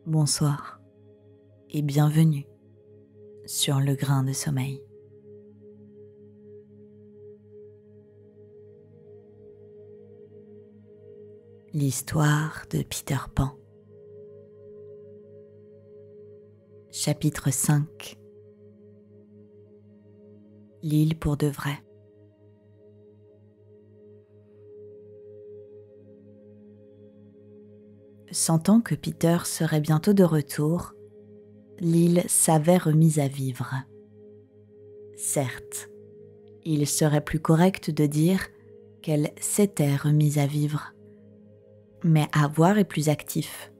Bonsoir et bienvenue sur le grain de sommeil. L'histoire de Peter Pan. Chapitre 5. L'île pour de vrai. Sentant que Peter serait bientôt de retour, l'île s'avait remise à vivre. Certes, il serait plus correct de dire qu'elle s'était remise à vivre, mais avoir est plus actif,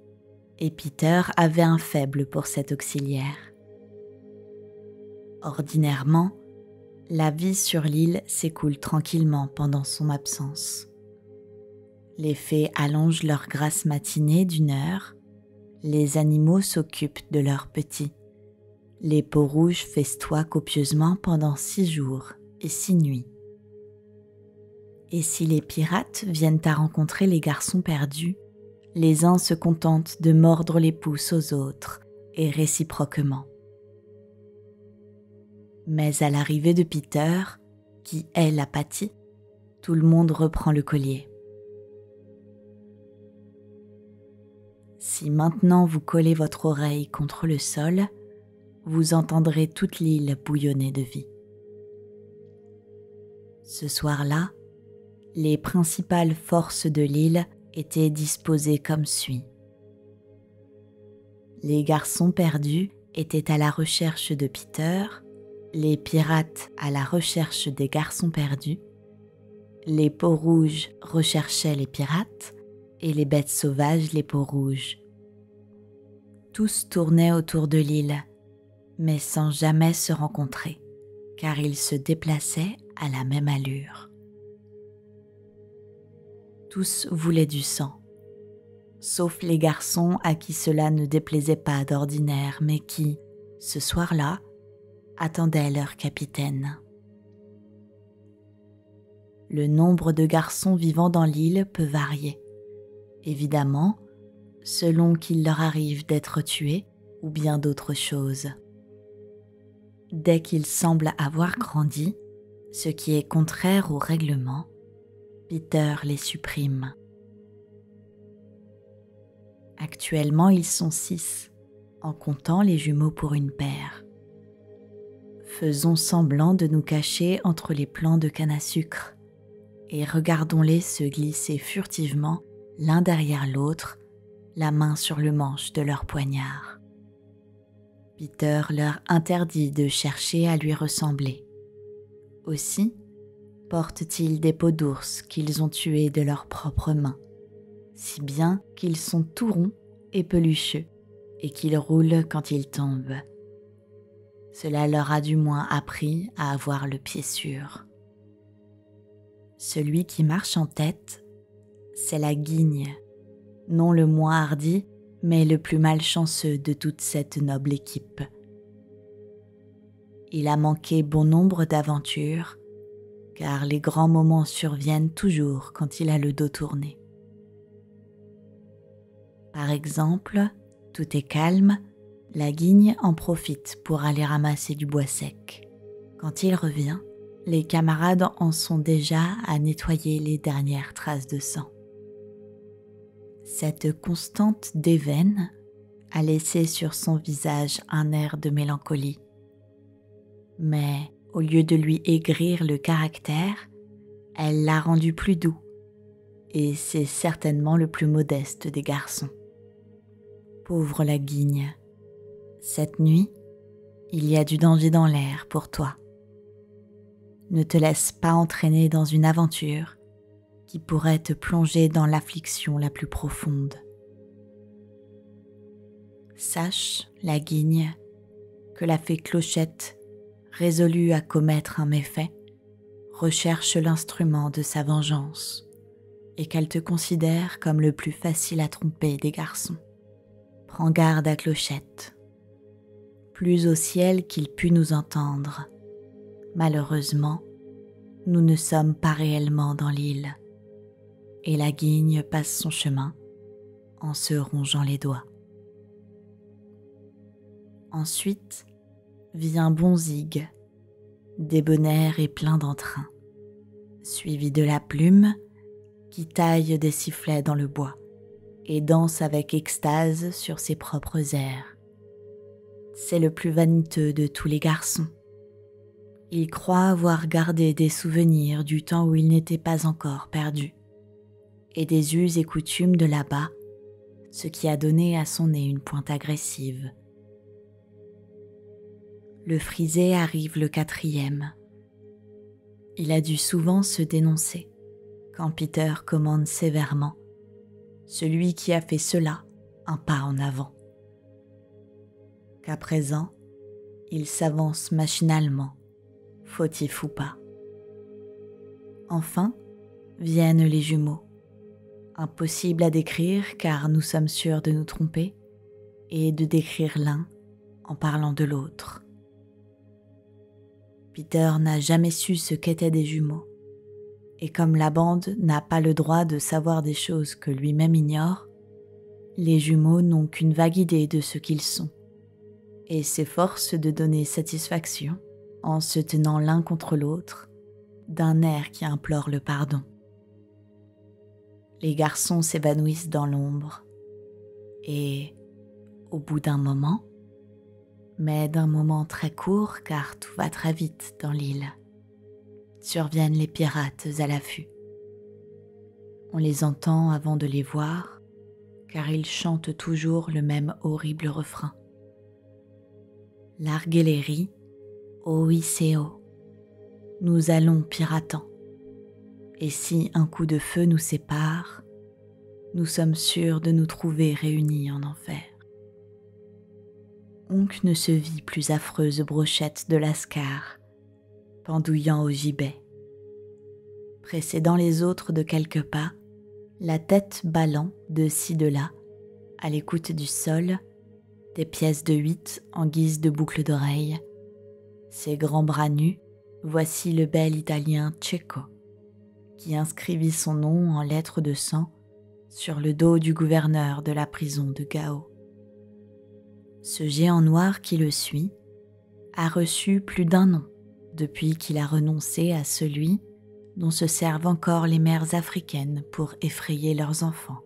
et Peter avait un faible pour cet auxiliaire. Ordinairement, la vie sur l'île s'écoule tranquillement pendant son absence. Les fées allongent leur grasse matinée d'1 heure, les animaux s'occupent de leurs petits, les peaux-rouges festoient copieusement pendant 6 jours et 6 nuits. Et si les pirates viennent à rencontrer les garçons perdus, les uns se contentent de mordre les pouces aux autres et réciproquement. Mais à l'arrivée de Peter, qui est l'apathie, tout le monde reprend le collier. Si maintenant vous collez votre oreille contre le sol, vous entendrez toute l'île bouillonner de vie. Ce soir-là, les principales forces de l'île étaient disposées comme suit. Les garçons perdus étaient à la recherche de Peter, les pirates à la recherche des garçons perdus, les peaux-rouges recherchaient les pirates et les bêtes sauvages les peaux-rouges. Tous tournaient autour de l'île, mais sans jamais se rencontrer, car ils se déplaçaient à la même allure. Tous voulaient du sang, sauf les garçons à qui cela ne déplaisait pas d'ordinaire, mais qui, ce soir-là, attendaient leur capitaine. Le nombre de garçons vivant dans l'île peut varier, évidemment, selon qu'il leur arrive d'être tués ou bien d'autres choses. Dès qu'ils semblent avoir grandi, ce qui est contraire au règlement, Peter les supprime. Actuellement, ils sont 6, en comptant les jumeaux pour une paire. Faisons semblant de nous cacher entre les plants de canne à sucre et regardons-les se glisser furtivement l'un derrière l'autre, la main sur le manche de leur poignard. Peter leur interdit de chercher à lui ressembler. Aussi, portent-ils des peaux d'ours qu'ils ont tuées de leurs propres mains, si bien qu'ils sont tout ronds et pelucheux et qu'ils roulent quand ils tombent. Cela leur a du moins appris à avoir le pied sûr. Celui qui marche en tête, c'est la guigne, non le moins hardi, mais le plus malchanceux de toute cette noble équipe. Il a manqué bon nombre d'aventures, car les grands moments surviennent toujours quand il a le dos tourné. Par exemple, tout est calme, la guigne en profite pour aller ramasser du bois sec. Quand il revient, les camarades en sont déjà à nettoyer les dernières traces de sang. Cette constante déveine a laissé sur son visage un air de mélancolie. Mais au lieu de lui aigrir le caractère, elle l'a rendu plus doux, et c'est certainement le plus modeste des garçons. Pauvre la guigne, cette nuit, il y a du danger dans l'air pour toi. Ne te laisse pas entraîner dans une aventure qui pourrait te plonger dans l'affliction la plus profonde. Sache, la guigne, que la fée Clochette, résolue à commettre un méfait, recherche l'instrument de sa vengeance et qu'elle te considère comme le plus facile à tromper des garçons. Prends garde à Clochette. Plus au ciel qu'il pût nous entendre. Malheureusement, nous ne sommes pas réellement dans l'île, et la guigne passe son chemin en se rongeant les doigts. Ensuite vient Bonzig, débonnaire et plein d'entrain, suivi de la plume qui taille des sifflets dans le bois et danse avec extase sur ses propres airs. C'est le plus vaniteux de tous les garçons. Il croit avoir gardé des souvenirs du temps où il n'était pas encore perdu, et des us et coutumes de là-bas, ce qui a donné à son nez une pointe agressive. Le frisé arrive le 4e. Il a dû souvent se dénoncer, quand Peter commande sévèrement « Celui qui a fait cela, un pas en avant ». Qu'à présent, il s'avance machinalement, fautif ou pas. Enfin, viennent les jumeaux. Impossible à décrire car nous sommes sûrs de nous tromper et de décrire l'un en parlant de l'autre. Peter n'a jamais su ce qu'étaient des jumeaux, et comme la bande n'a pas le droit de savoir des choses que lui-même ignore, les jumeaux n'ont qu'une vague idée de ce qu'ils sont, et s'efforcent de donner satisfaction en se tenant l'un contre l'autre, d'un air qui implore le pardon. Les garçons s'évanouissent dans l'ombre, et, au bout d'un moment, mais d'un moment très court car tout va très vite dans l'île, surviennent les pirates à l'affût. On les entend avant de les voir, car ils chantent toujours le même horrible refrain. L'arguellerie, Oiseo, nous allons piratant, et si un coup de feu nous sépare, nous sommes sûrs de nous trouver réunis en enfer. Oncle ne se vit plus affreuse brochette de Lascar, pendouillant au gibet. Précédant les autres de quelques pas, la tête ballant de ci de là, à l'écoute du sol, des pièces de 8 en guise de boucles d'oreilles, ses grands bras nus, voici le bel Italien Cecco, qui inscrivit son nom en lettres de sang sur le dos du gouverneur de la prison de Gao. Ce géant noir qui le suit a reçu plus d'un nom depuis qu'il a renoncé à celui dont se servent encore les mères africaines pour effrayer leurs enfants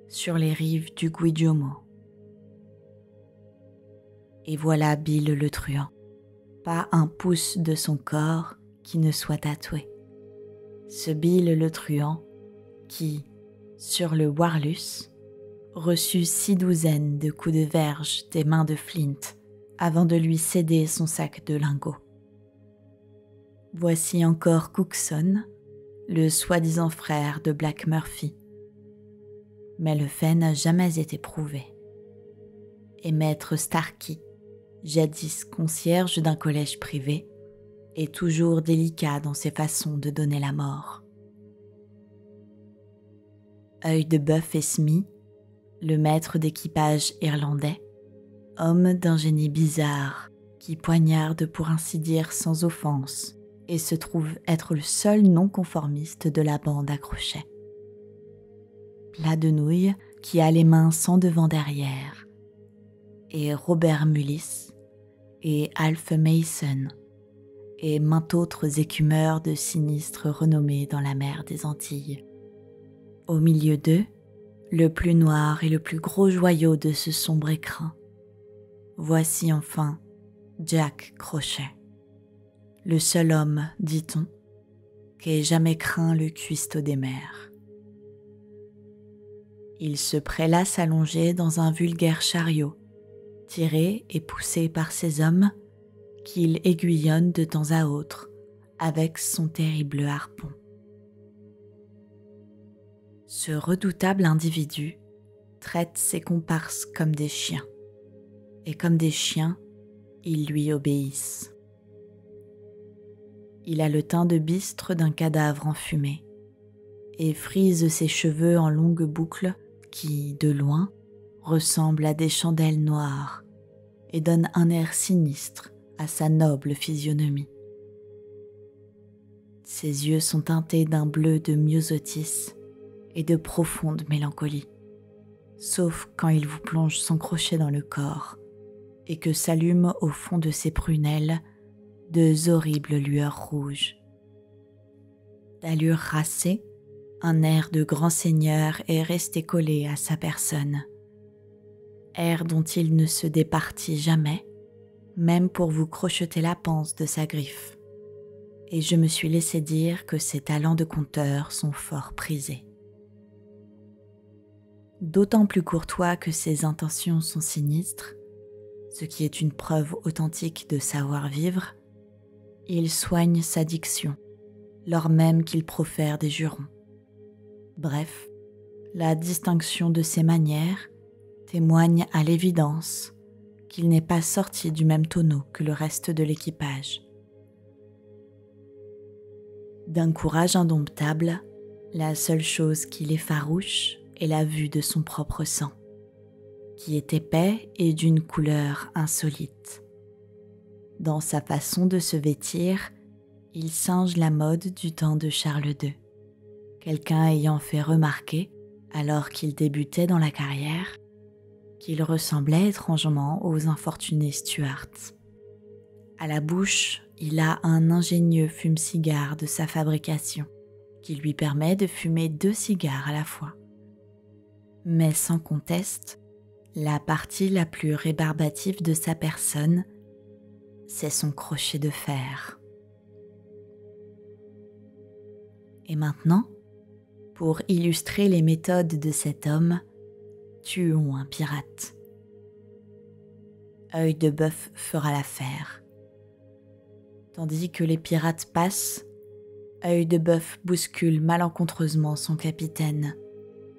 sur les rives du Guijomo. Et voilà Bill le truand, pas un pouce de son corps qui ne soit tatoué. Ce Bill le truand qui, sur le Warlus, reçut 6 douzaines de coups de verge des mains de Flint avant de lui céder son sac de lingots. Voici encore Cookson, le soi-disant frère de Black Murphy. Mais le fait n'a jamais été prouvé. Et maître Starkey, jadis concierge d'un collège privé, est toujours délicat dans ses façons de donner la mort. Œil de bœuf et Smee, le maître d'équipage irlandais, homme d'un génie bizarre qui poignarde pour ainsi dire sans offense et se trouve être le seul non-conformiste de la bande à crochet. Plat de nouilles qui a les mains sans devant derrière, et Robert Mullis, et Alf Mason, et maints autres écumeurs de sinistres renommés dans la mer des Antilles. Au milieu d'eux, le plus noir et le plus gros joyau de ce sombre écrin. Voici enfin Jack Crochet, le seul homme, dit-on, qu'ait jamais craint le cuistot des mers. Il se prélasse allongé dans un vulgaire chariot, tiré et poussé par ses hommes, qu'il aiguillonne de temps à autre avec son terrible harpon. Ce redoutable individu traite ses comparses comme des chiens, et comme des chiens, ils lui obéissent. Il a le teint de bistre d'un cadavre enfumé, et frise ses cheveux en longues boucles qui, de loin, ressemblent à des chandelles noires et donnent un air sinistre à sa noble physionomie. Ses yeux sont teintés d'un bleu de myosotis et de profonde mélancolie, sauf quand il vous plonge son crochet dans le corps, et que s'allument au fond de ses prunelles deux horribles lueurs rouges. D'allure racée, un air de grand seigneur est resté collé à sa personne, air dont il ne se départit jamais, même pour vous crocheter la panse de sa griffe, et je me suis laissé dire que ses talents de conteur sont fort prisés. D'autant plus courtois que ses intentions sont sinistres, ce qui est une preuve authentique de savoir-vivre, il soigne sa diction, lors même qu'il profère des jurons. Bref, la distinction de ses manières témoigne à l'évidence qu'il n'est pas sorti du même tonneau que le reste de l'équipage. D'un courage indomptable, la seule chose qui l'effarouche est la vue de son propre sang, qui est épais et d'une couleur insolite. Dans sa façon de se vêtir, il singe la mode du temps de Charles II, quelqu'un ayant fait remarquer, alors qu'il débutait dans la carrière, qu'il ressemblait étrangement aux infortunés Stuarts. À la bouche, il a un ingénieux fume-cigare de sa fabrication, qui lui permet de fumer 2 cigares à la fois. Mais sans conteste, la partie la plus rébarbative de sa personne, c'est son crochet de fer. Et maintenant, pour illustrer les méthodes de cet homme, tuons un pirate. Œil de Bœuf fera l'affaire. Tandis que les pirates passent, Œil de Bœuf bouscule malencontreusement son capitaine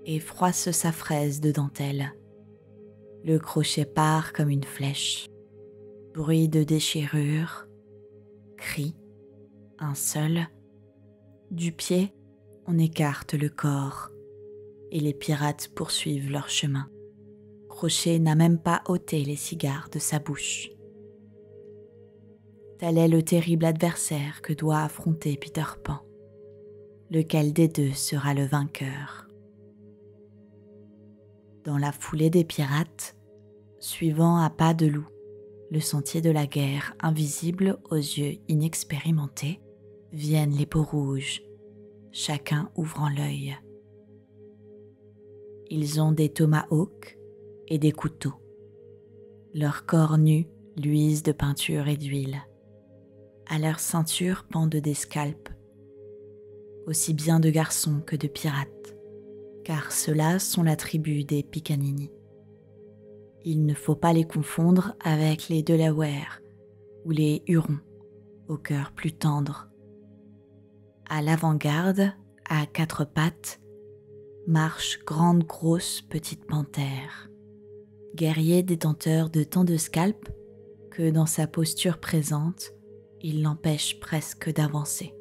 et froisse sa fraise de dentelle. Le crochet part comme une flèche. Bruit de déchirure, cri, un seul. Du pied, on écarte le corps et les pirates poursuivent leur chemin. Crochet n'a même pas ôté les cigares de sa bouche. Tel est le terrible adversaire que doit affronter Peter Pan. Lequel des deux sera le vainqueur? Dans la foulée des pirates, suivant à pas de loup le sentier de la guerre invisible aux yeux inexpérimentés, viennent les peaux-rouges, chacun ouvrant l'œil. Ils ont des tomahawks et des couteaux. Leurs corps nus luisent de peinture et d'huile. À leur ceinture pendent des scalps, aussi bien de garçons que de pirates, car ceux-là sont la tribu des Picanini. Il ne faut pas les confondre avec les Delaware ou les Hurons, au cœur plus tendre. À l'avant-garde, à 4 pattes, marche grande grosse petite panthère, guerrier détenteur de tant de scalps que dans sa posture présente, il l'empêche presque d'avancer.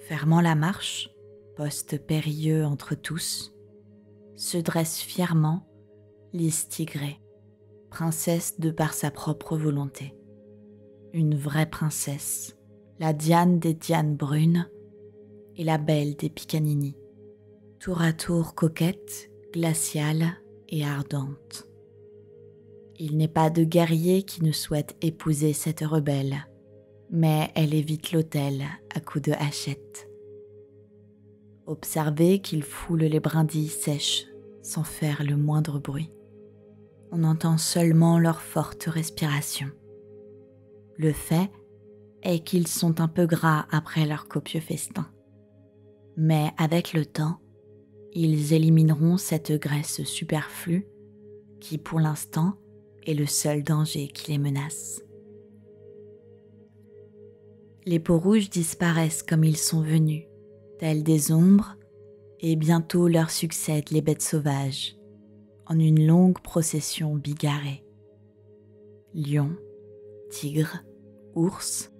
Fermant la marche, poste périlleux entre tous, se dresse fièrement Lys Tigrée, princesse de par sa propre volonté. Une vraie princesse, la Diane des Dianes brunes et la belle des Picanini, tour à tour coquette, glaciale et ardente. Il n'est pas de guerrier qui ne souhaite épouser cette rebelle, mais elle évite l'autel à coups de hachette. Observez qu'il foule les brindilles sèches sans faire le moindre bruit. On entend seulement leur forte respiration. Le fait est qu'ils sont un peu gras après leur copieux festin. Mais avec le temps, ils élimineront cette graisse superflue qui, pour l'instant, est le seul danger qui les menace. Les peaux-rouges disparaissent comme ils sont venus, tels des ombres, et bientôt leur succèdent les bêtes sauvages, en une longue procession bigarrée. Lions, tigres, ours,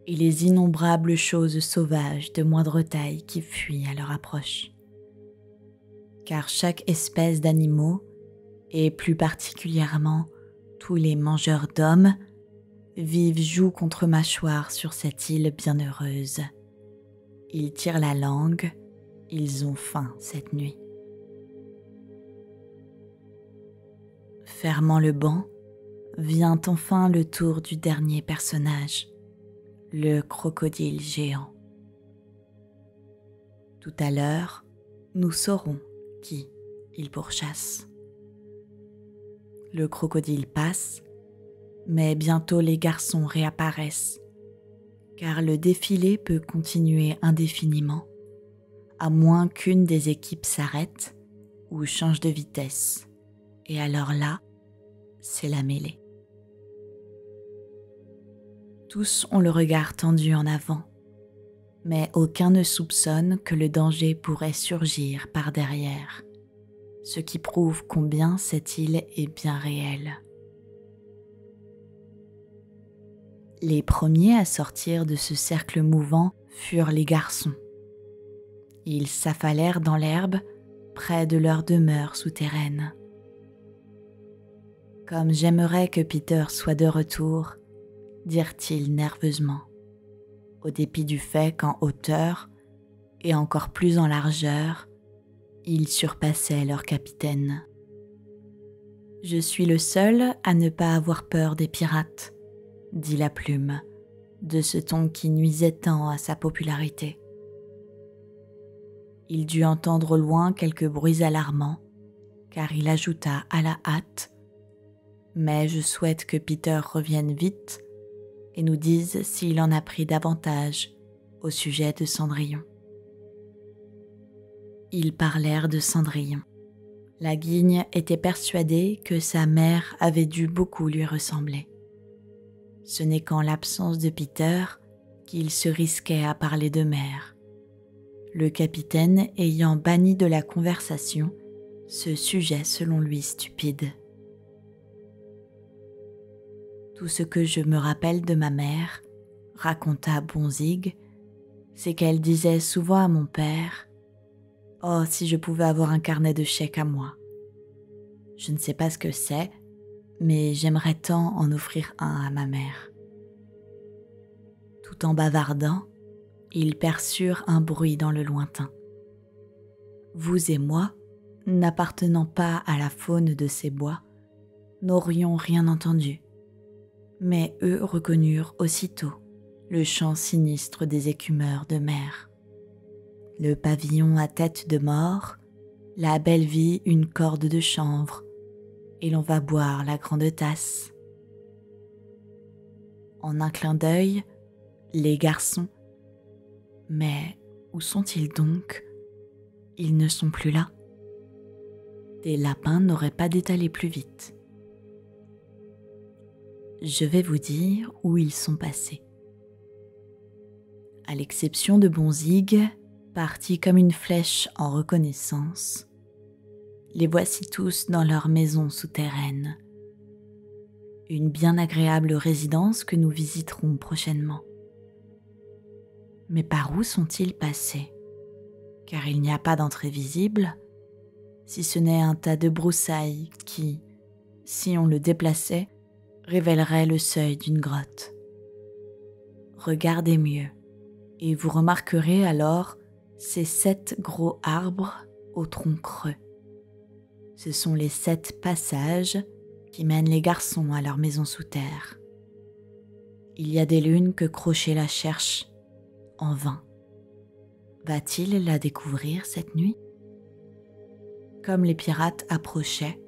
et les innombrables choses sauvages de moindre taille qui fuient à leur approche. Car chaque espèce d'animaux, et plus particulièrement tous les mangeurs d'hommes, vivent joue contre mâchoire sur cette île bienheureuse. Ils tirent la langue, ils ont faim cette nuit. Fermant le banc, vient enfin le tour du dernier personnage, le crocodile géant. Tout à l'heure, nous saurons qui il pourchasse. Le crocodile passe, mais bientôt les garçons réapparaissent, car le défilé peut continuer indéfiniment, à moins qu'une des équipes s'arrête ou change de vitesse. Et alors là, c'est la mêlée. Tous ont le regard tendu en avant, mais aucun ne soupçonne que le danger pourrait surgir par derrière, ce qui prouve combien cette île est bien réelle. Les premiers à sortir de ce cercle mouvant furent les garçons. Ils s'affalèrent dans l'herbe près de leur demeure souterraine. « Comme j'aimerais que Peter soit de retour », dirent-ils nerveusement, au dépit du fait qu'en hauteur, et encore plus en largeur, ils surpassaient leur capitaine. « Je suis le seul à ne pas avoir peur des pirates », dit la plume, de ce ton qui nuisait tant à sa popularité. Il dut entendre au loin quelques bruits alarmants, car il ajouta à la hâte « Mais je souhaite que Peter revienne vite et nous dise s'il en a pris davantage au sujet de Cendrillon. » Ils parlèrent de Cendrillon. La guigne était persuadée que sa mère avait dû beaucoup lui ressembler. Ce n'est qu'en l'absence de Peter qu'il se risquait à parler de mère, le capitaine ayant banni de la conversation ce sujet selon lui stupide. Tout ce que je me rappelle de ma mère, raconta Bonzig, c'est qu'elle disait souvent à mon père « Oh, si je pouvais avoir un carnet de chèques à moi. Je ne sais pas ce que c'est, mais j'aimerais tant en offrir un à ma mère. » Tout en bavardant, ils perçurent un bruit dans le lointain. Vous et moi, n'appartenant pas à la faune de ces bois, n'aurions rien entendu, mais eux reconnurent aussitôt le chant sinistre des écumeurs de mer. Le pavillon à tête de mort, la belle vie une corde de chanvre, et l'on va boire la grande tasse. En un clin d'œil, les garçons, mais où sont-ils donc? Ils ne sont plus là. Des lapins n'auraient pas détalé plus vite. Je vais vous dire où ils sont passés. À l'exception de Bonzig, parti comme une flèche en reconnaissance, les voici tous dans leur maison souterraine. Une bien agréable résidence que nous visiterons prochainement. Mais par où sont-ils passés? Car il n'y a pas d'entrée visible, si ce n'est un tas de broussailles qui, si on le déplaçait, révélerait le seuil d'une grotte. Regardez mieux, et vous remarquerez alors ces 7 gros arbres au tronc creux. Ce sont les 7 passages qui mènent les garçons à leur maison sous terre. Il y a des lunes que Crochet la cherche, en vain. Va-t-il la découvrir cette nuit? Comme les pirates approchaient,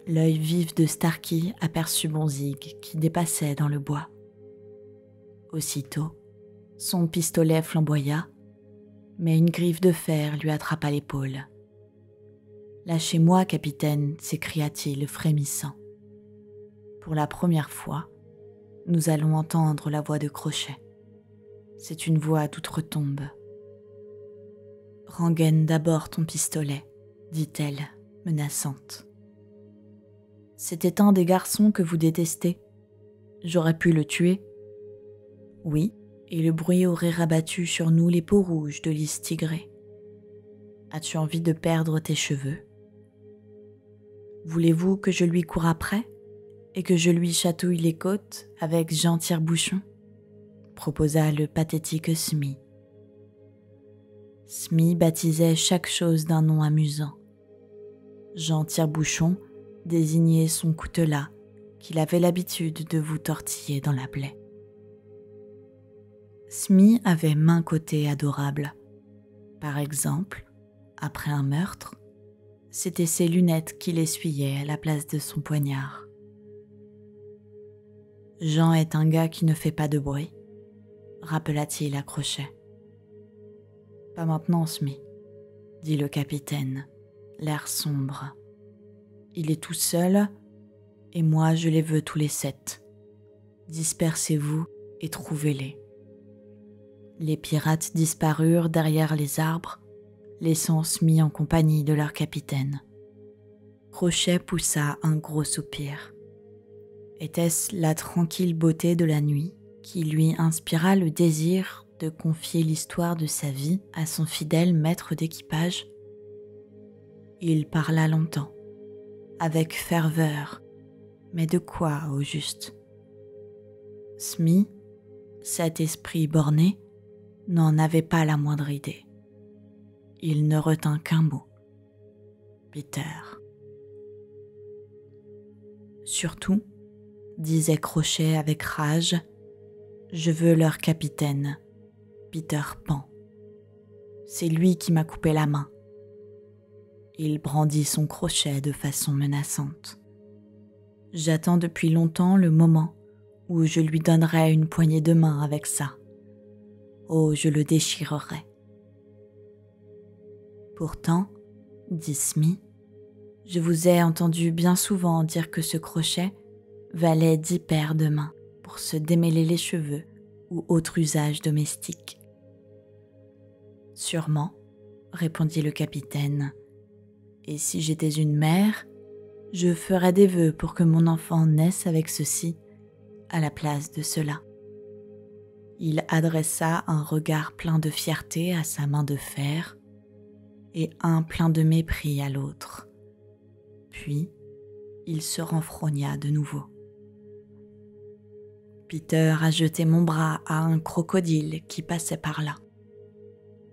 l'œil vif de Starkey aperçut Bonzig qui dépassait dans le bois. Aussitôt, son pistolet flamboya, mais une griffe de fer lui attrapa l'épaule. « Lâchez-moi, capitaine » s'écria-t-il frémissant. Pour la première fois, nous allons entendre la voix de Crochet. C'est une voix d'outre-tombe. « Rengaine d'abord ton pistolet » dit-elle, menaçante. « C'était un des garçons que vous détestez. J'aurais pu le tuer. » « Oui, et le bruit aurait rabattu sur nous les peaux rouges de lys tigré. As-tu envie de perdre tes cheveux? Voulez-vous que je lui coure après et que je lui chatouille les côtes avec Jean Tire-Bouchon ?» proposa le pathétique Smee. Smee baptisait chaque chose d'un nom amusant. Jean Tire-Bouchon désignait son coutelas qu'il avait l'habitude de vous tortiller dans la plaie. Smee avait maint côté adorable. Par exemple, après un meurtre, c'était ses lunettes qu'il essuyait à la place de son poignard. « Jean est un gars qui ne fait pas de bruit », rappela-t-il à Crochet. « Pas maintenant, Smee, » dit le capitaine, l'air sombre. « Il est tout seul, et moi je les veux tous les 7. Dispersez-vous et trouvez-les. » Les pirates disparurent derrière les arbres, laissant Smee en compagnie de leur capitaine. Crochet poussa un gros soupir. Était-ce la tranquille beauté de la nuit qui lui inspira le désir de confier l'histoire de sa vie à son fidèle maître d'équipage? Il parla longtemps, avec ferveur, mais de quoi au juste? Smee, cet esprit borné, n'en avait pas la moindre idée. Il ne retint qu'un mot. Peter. Surtout, disait Crochet avec rage, je veux leur capitaine, Peter Pan. C'est lui qui m'a coupé la main. Il brandit son crochet de façon menaçante. J'attends depuis longtemps le moment où je lui donnerai une poignée de main avec ça. Oh, je le déchirerai. Pourtant, dit Smee, je vous ai entendu bien souvent dire que ce crochet valait 10 paires de mains pour se démêler les cheveux ou autre usage domestique. Sûrement, répondit le capitaine, et si j'étais une mère, je ferais des vœux pour que mon enfant naisse avec ceci à la place de cela. Il adressa un regard plein de fierté à sa main de fer et un plein de mépris à l'autre. Puis, il se renfrogna de nouveau. Peter a jeté mon bras à un crocodile qui passait par là,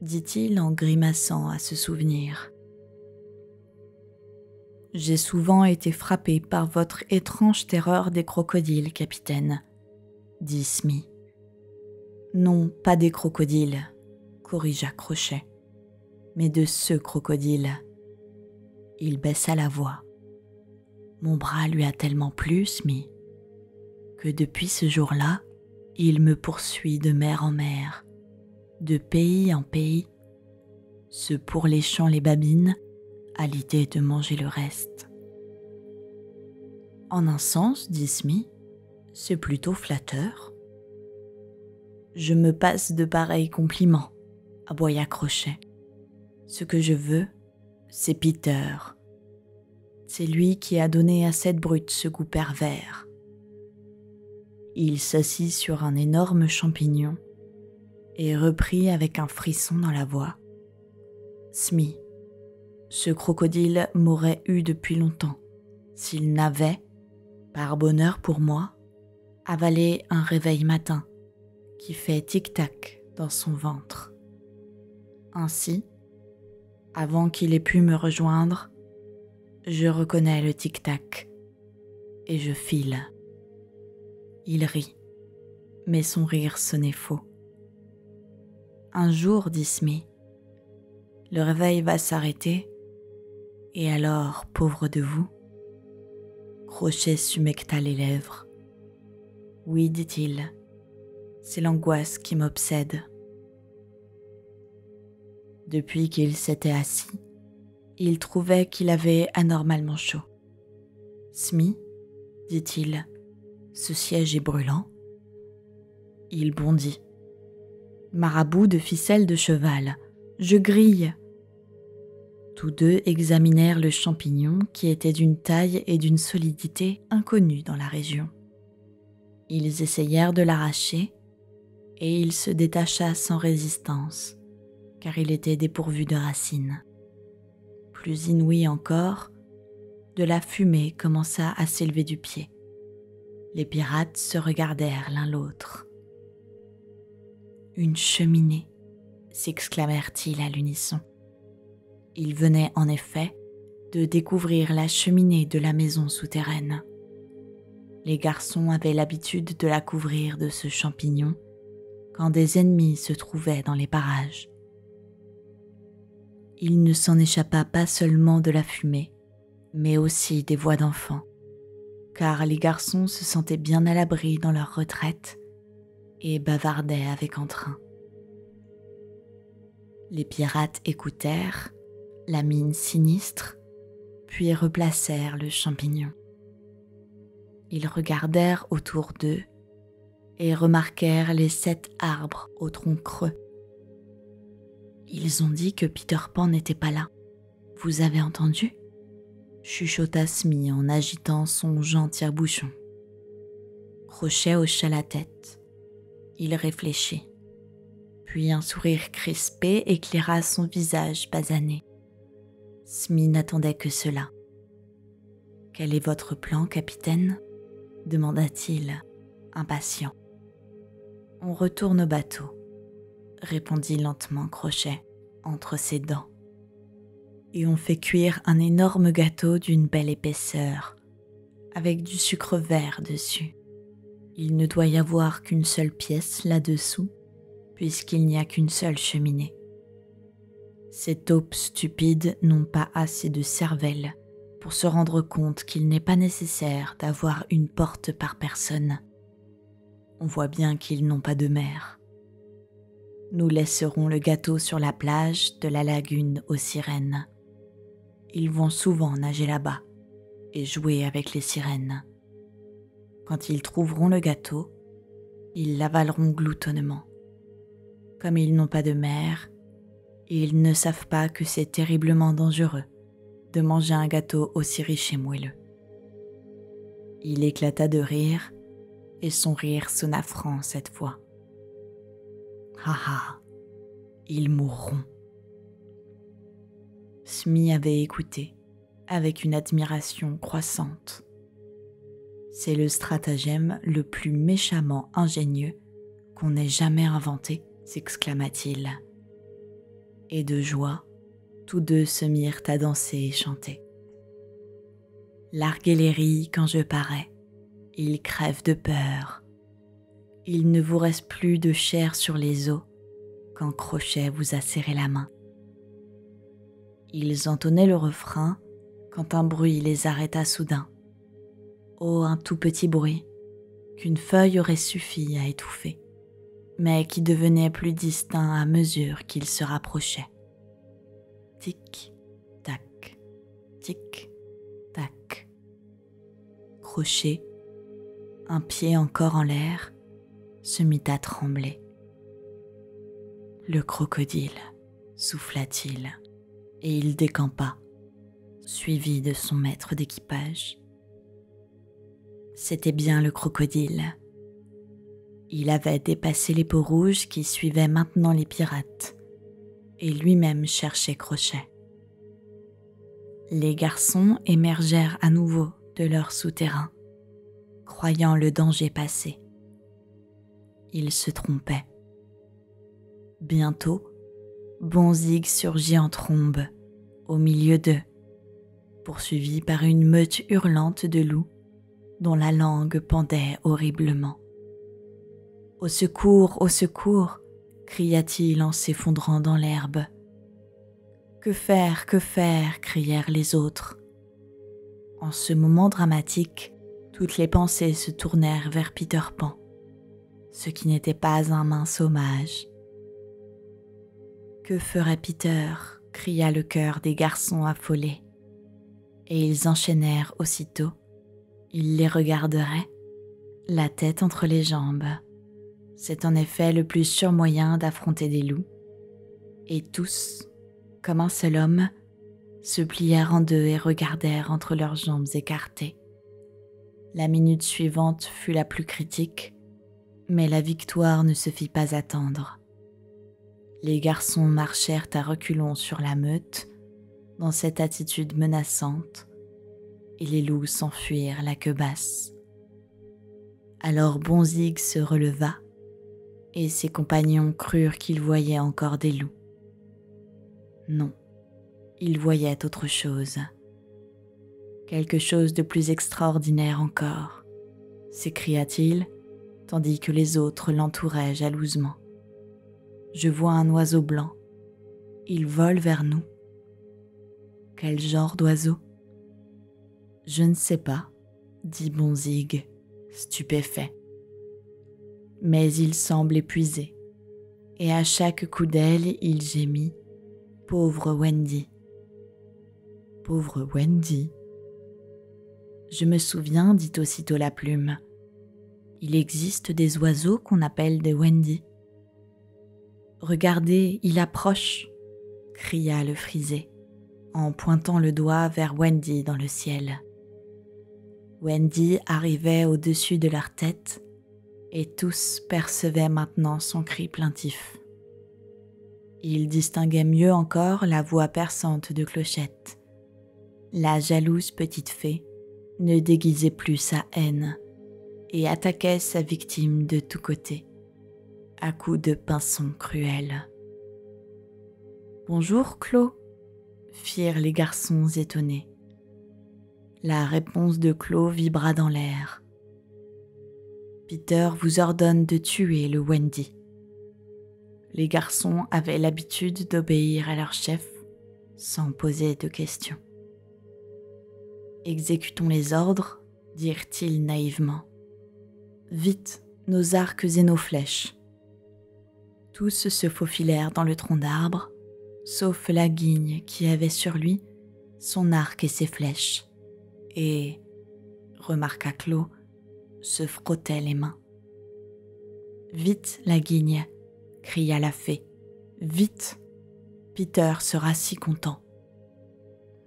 dit-il en grimaçant à se souvenir. J'ai souvent été frappé par votre étrange terreur des crocodiles, capitaine, dit Smee. Non, pas des crocodiles, corrigea Crochet, mais de ce crocodile. Il baissa la voix. Mon bras lui a tellement plu, Smee, que depuis ce jour-là, il me poursuit de mer en mer, de pays en pays, se pourléchant les babines à l'idée de manger le reste. En un sens, dit Smee, c'est plutôt flatteur. Je me passe de pareils compliments, aboya Crochet. Ce que je veux, c'est Peter. C'est lui qui a donné à cette brute ce goût pervers. Il s'assit sur un énorme champignon et reprit avec un frisson dans la voix. Smee, ce crocodile m'aurait eu depuis longtemps s'il n'avait, par bonheur pour moi, avalé un réveil matin qui fait tic-tac dans son ventre. Ainsi, avant qu'il ait pu me rejoindre, je reconnais le tic-tac et je file. Il rit, mais son rire sonnait faux. Un jour, dit Smee, le réveil va s'arrêter, et alors, pauvre de vous, Crochet s'humecta les lèvres. Oui, dit-il, c'est l'angoisse qui m'obsède. Depuis qu'il s'était assis, il trouvait qu'il avait anormalement chaud. Smee, dit-il, ce siège est brûlant. Il bondit. Marabout de ficelle de cheval, je grille. Tous deux examinèrent le champignon qui était d'une taille et d'une solidité inconnues dans la région. Ils essayèrent de l'arracher et il se détacha sans résistance, car il était dépourvu de racines. Plus inouï encore, de la fumée commença à s'élever du pied. Les pirates se regardèrent l'un l'autre. « Une cheminée !» s'exclamèrent-ils à l'unisson. Ils venaient en effet de découvrir la cheminée de la maison souterraine. Les garçons avaient l'habitude de la couvrir de ce champignon quand des ennemis se trouvaient dans les parages. Il ne s'en échappa pas seulement de la fumée, mais aussi des voix d'enfants, car les garçons se sentaient bien à l'abri dans leur retraite et bavardaient avec entrain. Les pirates écoutèrent, la mine sinistre, puis replacèrent le champignon. Ils regardèrent autour d'eux et remarquèrent les 7 arbres au tronc creux. Ils ont dit que Peter Pan n'était pas là. Vous avez entendu ? Chuchota Smee en agitant son gant tire-bouchon. Crochet hocha la tête. Il réfléchit. Puis un sourire crispé éclaira son visage basané. Smee n'attendait que cela. « Quel est votre plan, capitaine ?» demanda-t-il, impatient. « On retourne au bateau, » répondit lentement Crochet, entre ses dents. « Et on fait cuire un énorme gâteau d'une belle épaisseur, avec du sucre vert dessus. Il ne doit y avoir qu'une seule pièce là-dessous, puisqu'il n'y a qu'une seule cheminée. Ces taupes stupides n'ont pas assez de cervelle pour se rendre compte qu'il n'est pas nécessaire d'avoir une porte par personne. On voit bien qu'ils n'ont pas de mère. Nous laisserons le gâteau sur la plage de la lagune aux sirènes. Ils vont souvent nager là-bas et jouer avec les sirènes. Quand ils trouveront le gâteau, ils l'avaleront gloutonnement. Comme ils n'ont pas de mère, ils ne savent pas que c'est terriblement dangereux de manger un gâteau aussi riche et moelleux. » Il éclata de rire, et son rire sonna franc cette fois. « Ha ha, ils mourront. » Smee avait écouté, avec une admiration croissante. « C'est le stratagème le plus méchamment ingénieux qu'on ait jamais inventé, » s'exclama-t-il. Et de joie, tous deux se mirent à danser et chanter. Larguez les rilles quand je parais, ils crèvent de peur. Il ne vous reste plus de chair sur les os quand Crochet vous a serré la main. Ils entonnaient le refrain quand un bruit les arrêta soudain. Oh, un tout petit bruit, qu'une feuille aurait suffi à étouffer, mais qui devenait plus distinct à mesure qu'ils se rapprochaient. Tic, tac, tic, tac. Crochet, un pied encore en l'air, se mit à trembler. Le crocodile, souffla-t-il, et il décampa, suivi de son maître d'équipage. C'était bien le crocodile. Il avait dépassé les peaux rouges qui suivaient maintenant les pirates, et lui-même cherchait Crochet. Les garçons émergèrent à nouveau de leur souterrain, croyant le danger passé. Ils se trompaient. Bientôt, Bonzig surgit en trombe, au milieu d'eux, poursuivi par une meute hurlante de loups dont la langue pendait horriblement. « Au secours, au secours !» cria-t-il en s'effondrant dans l'herbe. « Que faire, que faire ?» crièrent les autres. En ce moment dramatique, toutes les pensées se tournèrent vers Peter Pan, ce qui n'était pas un mince hommage. « Que ferait Peter ?» cria le cœur des garçons affolés. Et ils enchaînèrent aussitôt. Ils les regarderaient, la tête entre les jambes. C'est en effet le plus sûr moyen d'affronter des loups. Et tous, comme un seul homme, se plièrent en deux et regardèrent entre leurs jambes écartées. La minute suivante fut la plus critique, mais la victoire ne se fit pas attendre. Les garçons marchèrent à reculons sur la meute, dans cette attitude menaçante, et les loups s'enfuirent la queue basse. Alors Bonzig se releva, et ses compagnons crurent qu'ils voyaient encore des loups. Non, ils voyaient autre chose. Quelque chose de plus extraordinaire encore. s'écria-t-il, tandis que les autres l'entouraient jalousement. Je vois un oiseau blanc. Il vole vers nous. Quel genre d'oiseau ? Je ne sais pas, dit Bonzig, stupéfait. Mais il semble épuisé, et à chaque coup d'aile, il gémit. Pauvre Wendy. Pauvre Wendy. Je me souviens, dit aussitôt la plume. Il existe des oiseaux qu'on appelle des Wendy. Regardez, il approche, cria le frisé, en pointant le doigt vers Wendy dans le ciel. Wendy arrivait au-dessus de leur tête, et tous percevaient maintenant son cri plaintif. Ils distinguaient mieux encore la voix perçante de Clochette. La jalouse petite fée ne déguisait plus sa haine et attaquait sa victime de tous côtés, à coups de pinson cruel. « Bonjour, Clo » firent les garçons étonnés. La réponse de Clo vibra dans l'air. « Peter vous ordonne de tuer le Wendy. » Les garçons avaient l'habitude d'obéir à leur chef sans poser de questions. « Exécutons les ordres, dirent-ils naïvement. Vite, nos arcs et nos flèches. » Tous se faufilèrent dans le tronc d'arbre, sauf la guigne qui avait sur lui son arc et ses flèches, et, remarqua Clo, se frottait les mains. « Vite, la guigne !» cria la fée. « Vite ! Peter sera si content. »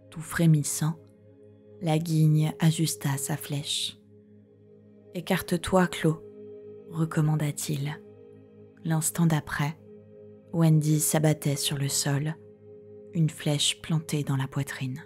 Tout frémissant, la guigne ajusta sa flèche. « Écarte-toi, Clo, » recommanda-t-il. L'instant d'après, Wendy s'abattait sur le sol, une flèche plantée dans la poitrine.